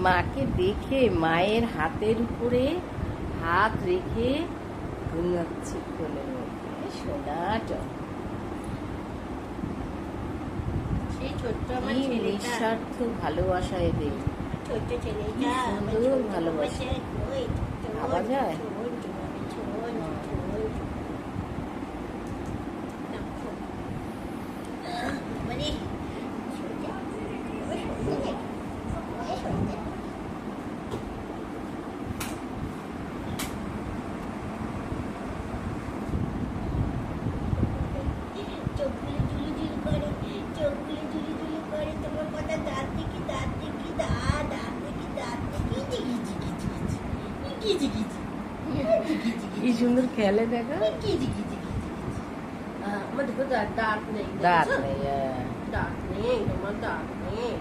মাকে দেখে মায়ের হাতের উপরে হাত রেখে ঘুমাচ্ছি কোলের মধ্যে সোনাটা। সেই ছোট্ট আমার কি ছেলেটা, নিঃস্বার্থ ভালোবাসা এদের। ছোট্ট ছেলেটা, কি আমার সুন্দর ছোট্ট ভালোবাসা। বাচ্চা, ওই ভাবা যায়? ছোট, ছোট, ছোট। মানে সোজা, ওই সোজা যাই, ওই সোজা। চোখগুলো ঝুলুঝুলু করে, চোখগুলো ঝুলুঝুলু করে, তোমার কথা দাঁত দেখি, দাঁত দেখি, দাঁত দেখি, দাঁত দেখি, জিগি জিগি জিগি জিগি জিগি কি সুন্দর খেলে দেখো। জিগি জিগি জিগি। আমার দেখো দাঁত নেই, দাঁত দেখেছো? নেই, দাঁত নেই, তোমার দাঁত নেই।